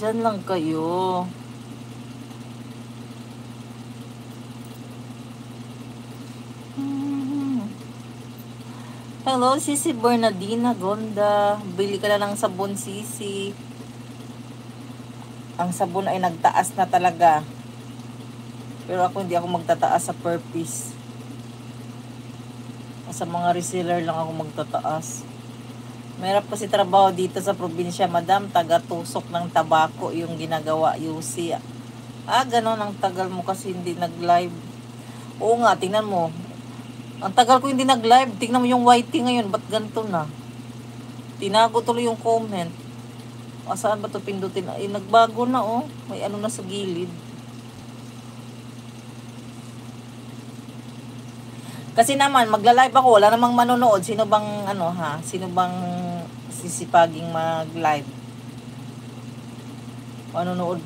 Diyan lang kayo. Hello, Sisi Bernardina Gonda. Bili ka na ng sabon, Sisi. Ang sabon ay nagtaas na talaga. Pero ako hindi ako magtataas sa per piece. Sa mga reseller lang ako magtataas. Mayroon kasi trabaho dito sa probinsya, madam. Taga-tusok ng tabako yung ginagawa, UC. Ganon. Ang tagal mo kasi hindi nag-live. Oo nga, tingnan mo. Ang tagal ko hindi nag-live. Tingnan mo yung YT ngayon. Ba't ganito na? Tinago tuloy yung comment. Saan ba ito pindutin? Ay, nagbago na oh. May ano na sa gilid. Kasi naman, magla-live ako. Wala namang manonood. Sino bang, Sino bang sisipaging mag-live? Manonood.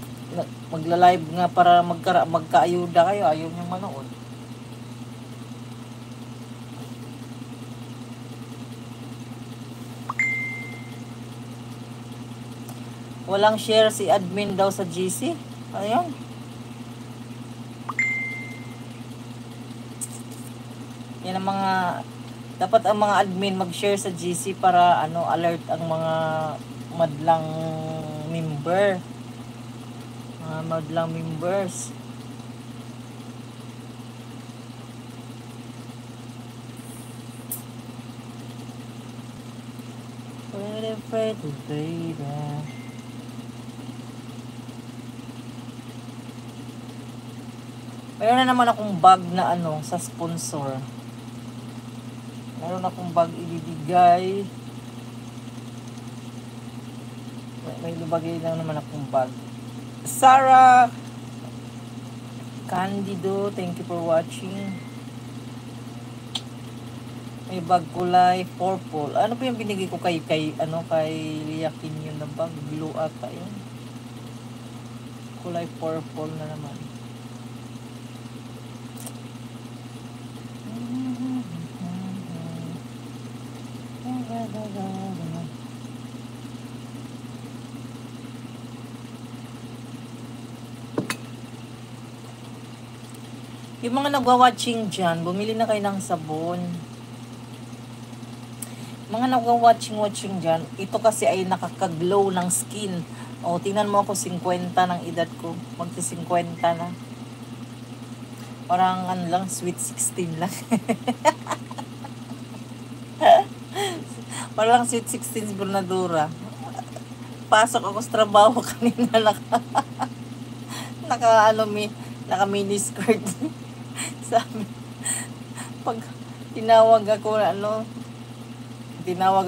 Magla-live nga para magkaayuda kayo. Ayaw niyong manood. Walang share si admin daw sa GC. Ayun. Yan ang mga, dapat ang mga admin mag-share sa GC para alert ang mga madlang member. Mga madlang members. Pretty baby. Mayroon na naman akong bag na sa sponsor. Mayroon akong bag ibibigay. May lubagay lang naman akong bag. Sarah Candido, thank you for watching. May bag kulay purple. Ano pa yung binigay ko kay Liakin yun na bag? Blue ata yun. Kulay purple na naman. Yung mga nagwa-watching dyan, bumili na kayo ng sabon. Mga nagwa-watching dyan, ito kasi ay nakaka-glow ng skin. O, tingnan mo ako, 50 ng edad ko. Magti-50 na. Parang lang, sweet 16 lang. Parang sweet 16 Bernadura. Pasok ako sa trabaho kanina, naka mini skirt. Sabi, pag tinawag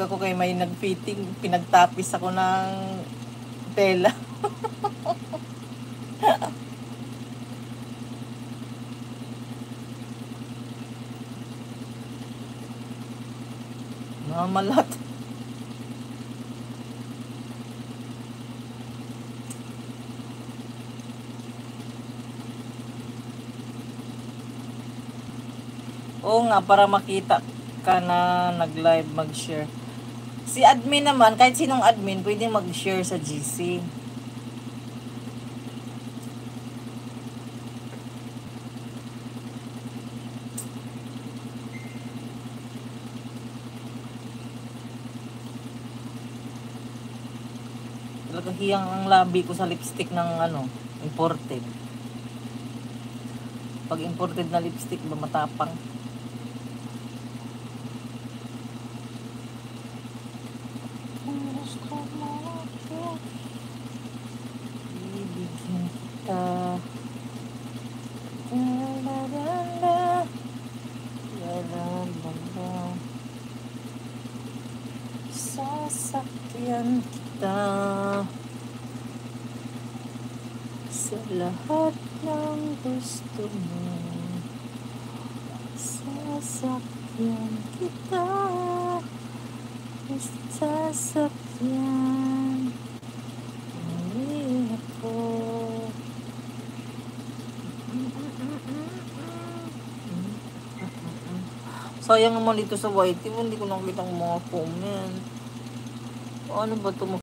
ako kay may nagfitting, pinagtapis ako ng tela. Mamalat. Oo nga, para makita ka na nag-live, mag-share. Si admin naman, kahit sinong admin, pwedeng mag-share sa GC. Talagang hiyang ang labi ko sa lipstick ng imported. Pag imported na lipstick, ba matapang? Ibigin kita. Sasakyan kita sa lahat ng gusto mo. Sasakyan kita. Sasakyan. Hindi ako. Sayang naman dito sa YT, hindi ko nakita ang mga comment. Ano ba ito?